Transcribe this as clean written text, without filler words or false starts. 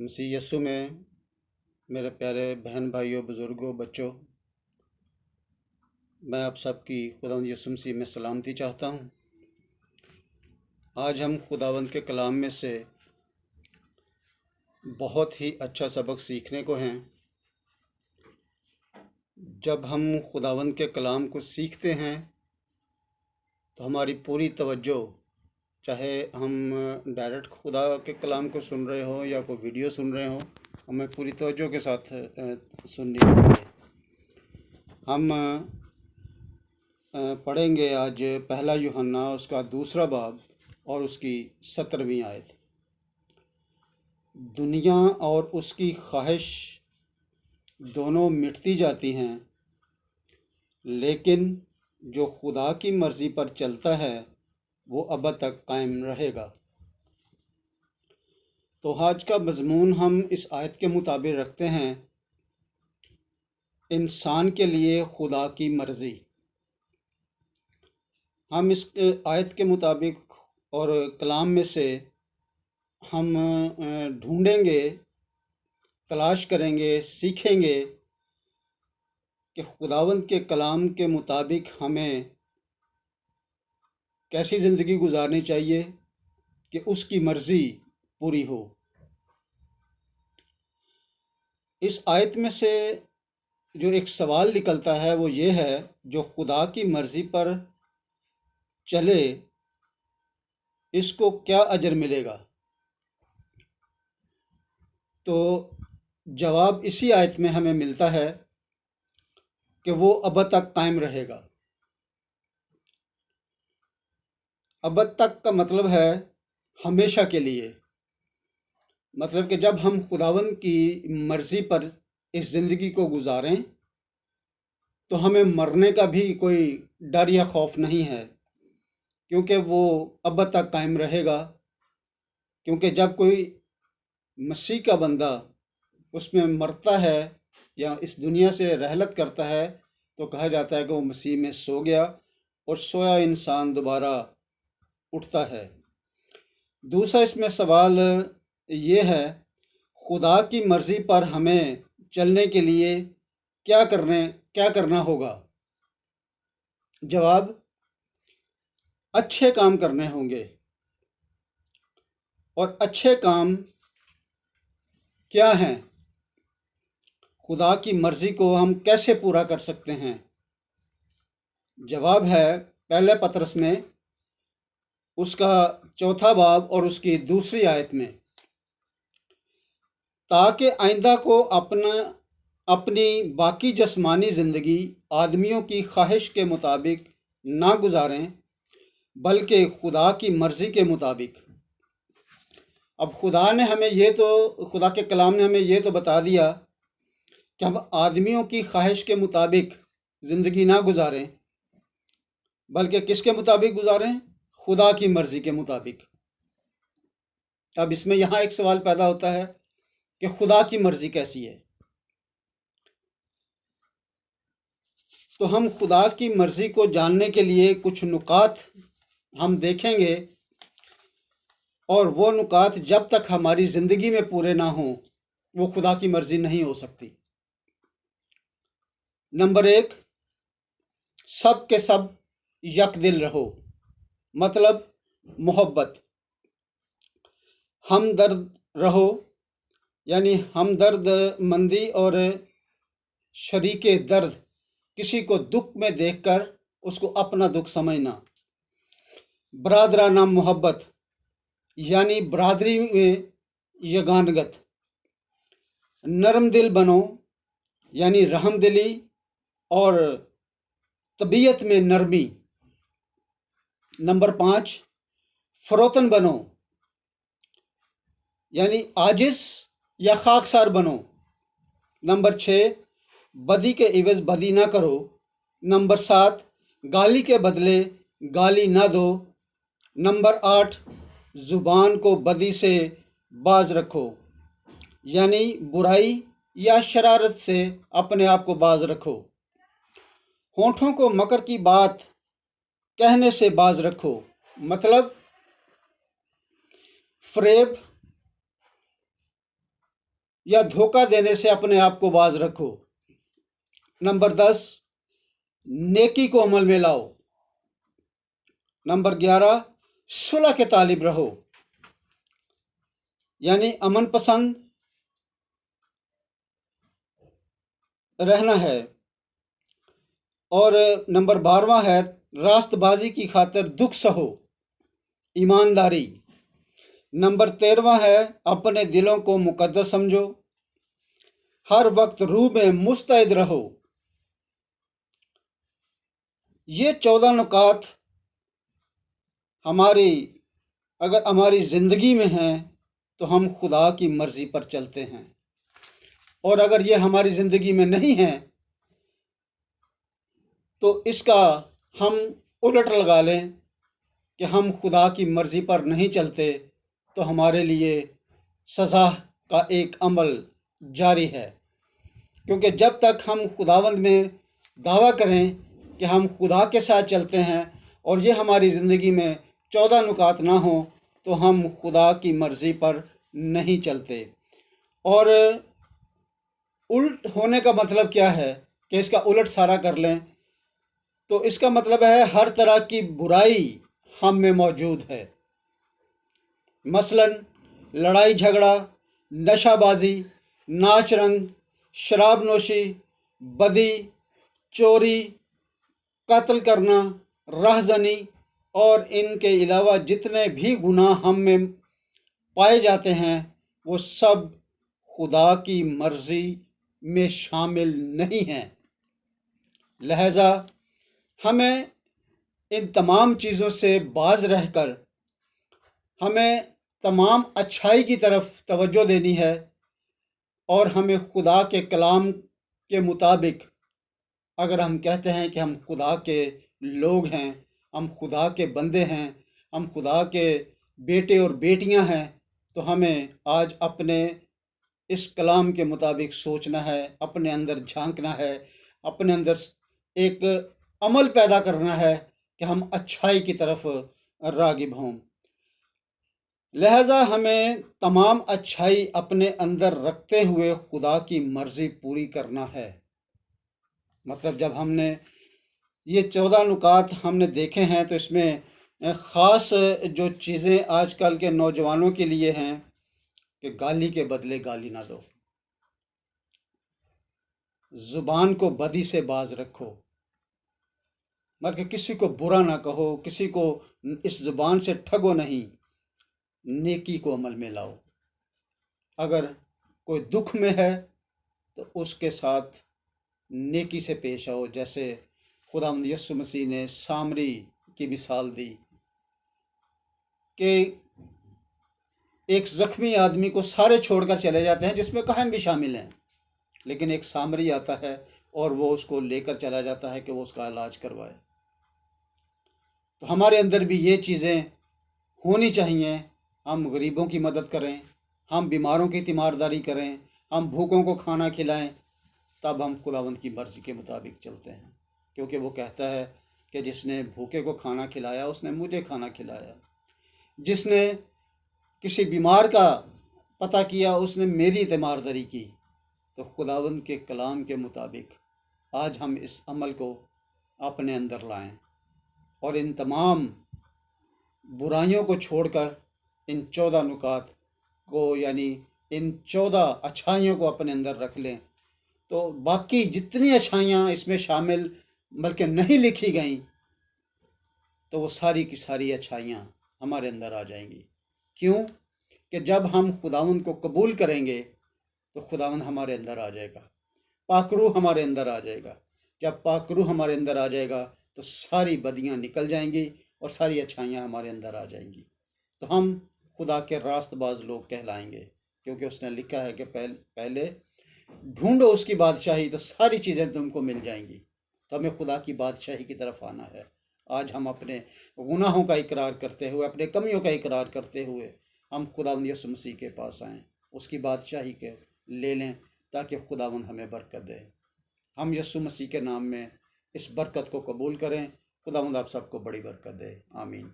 مسیح یسوع میں میرے پیارے بہن بھائیوں، بزرگوں، بچوں، میں آپ سب کی خداوند یسوع مسیح میں سلامتی چاہتا ہوں۔ آج ہم خداوند کے کلام میں سے بہت ہی اچھا سبق سیکھنے کو ہیں۔ جب ہم خداوند کے کلام کو سیکھتے ہیں تو ہماری پوری توجہ، چاہے ہم ڈائریکٹ خدا کے کلام کو سن رہے ہوں یا کوئی ویڈیو سن رہے ہوں، ہمیں پوری توجہ کے ساتھ سننی چاہیے۔ ہم پڑھیں گے آج پہلا یوحنا اس کا 2 باب اور اس کی 17ویں آیت۔ دنیا اور اس کی خواہش دونوں مٹتی جاتی ہیں، لیکن جو خدا کی مرضی پر چلتا ہے وہ ابد تک قائم رہے گا۔ تو آج کا مضمون ہم اس آیت کے مطابق رکھتے ہیں، انسان کے لیے خدا کی مرضی۔ ہم اس آیت کے مطابق اور کلام میں سے ہم ڈھونڈیں گے، تلاش کریں گے، سیکھیں گے کہ خداوند کے کلام کے مطابق ہمیں کیسی زندگی گزارنی چاہیے کہ اس کی مرضی پوری ہو۔ اس آیت میں سے جو ایک سوال نکلتا ہے وہ یہ ہے، جو خدا کی مرضی پر چلے اس کو کیا اجر ملے گا؟ تو جواب اسی آیت میں ہمیں ملتا ہے کہ وہ ابد تک قائم رہے گا۔ ابد تک کا مطلب ہے ہمیشہ کے لیے، مطلب کہ جب ہم خداوند کی مرضی پر اس زندگی کو گزاریں تو ہمیں مرنے کا بھی کوئی ڈر یا خوف نہیں ہے، کیونکہ وہ ابد تک قائم رہے گا۔ کیونکہ جب کوئی مسیح کا بندہ اس میں مرتا ہے یا اس دنیا سے رحلت کرتا ہے تو کہا جاتا ہے کہ وہ مسیح میں سو گیا، اور سویا انسان دوبارہ اٹھتا ہے۔ دوسرا اس میں سوال یہ ہے، خدا کی مرضی پر ہمیں چلنے کے لیے کیا کرنا ہوگا؟ جواب، اچھے کام کرنے ہوں گے۔ اور اچھے کام کیا ہیں؟ خدا کی مرضی کو ہم کیسے پورا کر سکتے ہیں؟ جواب ہے پہلے پطرس میں اس کا 4 باب اور اس کی 2 آیت میں، تاکہ آئندہ کو اپنی باقی جسمانی زندگی آدمیوں کی خواہش کے مطابق نہ گزاریں بلکہ خدا کی مرضی کے مطابق۔ اب خدا کے کلام نے ہمیں یہ تو بتا دیا کہ ہم آدمیوں کی خواہش کے مطابق زندگی نہ گزاریں بلکہ کس کے مطابق گزاریں؟ خدا کی مرضی کے مطابق۔ اب اس میں یہاں ایک سوال پیدا ہوتا ہے کہ خدا کی مرضی کیسی ہے؟ تو ہم خدا کی مرضی کو جاننے کے لیے کچھ نکات ہم دیکھیں گے، اور وہ نکات جب تک ہماری زندگی میں پورے نہ ہوں وہ خدا کی مرضی نہیں ہو سکتی۔ نمبر 1، سب کے سب یک دل رہو، مطلب محبت۔ ہمدرد رہو، یعنی ہمدرد مندی اور شریک درد، کسی کو دکھ میں دیکھ کر اس کو اپنا دکھ سمجھنا۔ برادرانہ محبت، یعنی برادری میں یگانگت۔ نرم دل بنو، یعنی رحم دلی اور طبیعت میں نرمی۔ نمبر 5، فروتن بنو، یعنی عاجز یا خاکسار بنو۔ نمبر 6، بدی کے عوض بدی نہ کرو۔ نمبر 7، گالی کے بدلے گالی نہ دو۔ نمبر 8، زبان کو بدی سے باز رکھو، یعنی برائی یا شرارت سے اپنے آپ کو باز رکھو۔ ہونٹوں کو مکر کی بات کہنے سے باز رکھو، مطلب فریب या धोखा देने से अपने आप को बाज रखो। नंबर 10, नेकी को अमल में लाओ। नंबर 11, सुलह के तालिब रहो, यानी अमन पसंद रहना है। और नंबर 12वां है, रास्तबाजी की खातिर दुख सहो, ईमानदारी। नंबर 13वां है, अपने दिलों को मुकद्दस समझो, हर वक्त रूह में मुस्तैद रहो। ये 14 नुकात अगर हमारी ज़िंदगी में हैं तो हम खुदा की मर्ज़ी पर चलते हैं, और अगर ये हमारी ज़िंदगी में नहीं हैं तो इसका हम उलट लगा लें कि हम खुदा की मर्ज़ी पर नहीं चलते, तो हमारे लिए सज़ा का एक अमल जारी है। क्योंकि जब तक हम खुदावंद में दावा करें कि हम खुदा के साथ चलते हैं और ये हमारी ज़िंदगी में 14 नुकात ना हो, तो हम खुदा की मर्ज़ी पर नहीं चलते। और उल्ट होने का मतलब क्या है कि इसका उलट सारा कर लें, तो इसका मतलब है हर तरह की बुराई हम में मौजूद है। मसलन लड़ाई झगड़ा, नशाबाजी, नाच रंग, शराब नोशी, बदी, चोरी, कत्ल करना, राहज़नी और इनके अलावा जितने भी गुनाह हम में पाए जाते हैं वो सब खुदा की मर्ज़ी में शामिल नहीं हैं। लिहाजा हमें इन तमाम चीज़ों से बाज रहकर हमें तमाम अच्छाई की तरफ तवज्जो देनी है, और हमें खुदा के कलाम के मुताबिक, अगर हम कहते हैं कि हम खुदा के लोग हैं, हम खुदा के बंदे हैं, हम खुदा के बेटे और बेटियां हैं, तो हमें आज अपने इस कलाम के मुताबिक सोचना है, अपने अंदर झांकना है, अपने अंदर एक अमल पैदा करना है कि हम अच्छाई की तरफ राग़िब हों। लिहाजा हमें तमाम अच्छाई अपने अंदर रखते हुए खुदा की मर्ज़ी पूरी करना है। मतलब जब हमने ये 14 नुकात हमने देखे हैं तो इसमें ख़ास जो चीज़ें आजकल के नौजवानों के लिए हैं कि गाली के बदले गाली ना दो, ज़ुबान को बदी से बाज रखो, मतलब कि किसी को बुरा ना कहो, किसी को इस ज़ुबान से ठगो नहीं, नेकी को अमल में लाओ। अगर कोई दुख में है तो उसके साथ नेकी से पेश आओ, जैसे खुदावंद यीशु मसीह ने सामरी की मिसाल दी कि एक ज़ख्मी आदमी को सारे छोड़कर चले जाते हैं, जिसमें काहिन भी शामिल हैं, लेकिन एक सामरी आता है और वो उसको लेकर चला जाता है कि वो उसका इलाज करवाए। तो हमारे अंदर भी ये चीज़ें होनी चाहिए। हम गरीबों की मदद करें, हम बीमारों की तीमारदारी करें, हम भूखों को खाना खिलाएं, तब हम खुदावंद की मर्ज़ी के मुताबिक चलते हैं। क्योंकि वो कहता है कि जिसने भूखे को खाना खिलाया उसने मुझे खाना खिलाया, जिसने किसी बीमार का पता किया उसने मेरी तीमारदारी की। तो खुदावंद के कलाम के मुताबिक आज हम इस अमल को अपने अंदर लाएं और इन तमाम बुराइयों को छोड़कर इन 14 नुकात को, यानी इन 14 अच्छाइयों को अपने अंदर रख लें, तो बाकी जितनी अच्छाइयाँ इसमें शामिल बल्कि नहीं लिखी गई, तो वो सारी की सारी अच्छाइयाँ हमारे अंदर आ जाएंगी। क्यों? कि जब हम खुदावंद को कबूल करेंगे तो खुदावंद हमारे अंदर आ जाएगा, पाकरू हमारे अंदर आ जाएगा। जब पाकरू हमारे अंदर आ जाएगा तो सारी बदियाँ निकल जाएंगी और सारी अच्छाइयाँ हमारे अंदर आ जाएंगी। तो हम खुदा के रास्तबाज लोग कहलाएंगे, क्योंकि उसने लिखा है कि पहले ढूंढो उसकी बादशाही तो सारी चीज़ें तुमको मिल जाएंगी। तो हमें खुदा की बादशाही की तरफ आना है। आज हम अपने गुनाहों का इकरार करते हुए, अपने कमियों का इकरार करते हुए हम खुदावंद यीशु मसीह के पास आएँ, उसकी बादशाही के ले लें, ताकि खुदावंद हमें बरकत दे। हम यीशु मसीह के नाम में इस बरकत को कबूल करें। खुदावंद आप सबको बड़ी बरकत दे। आमीन।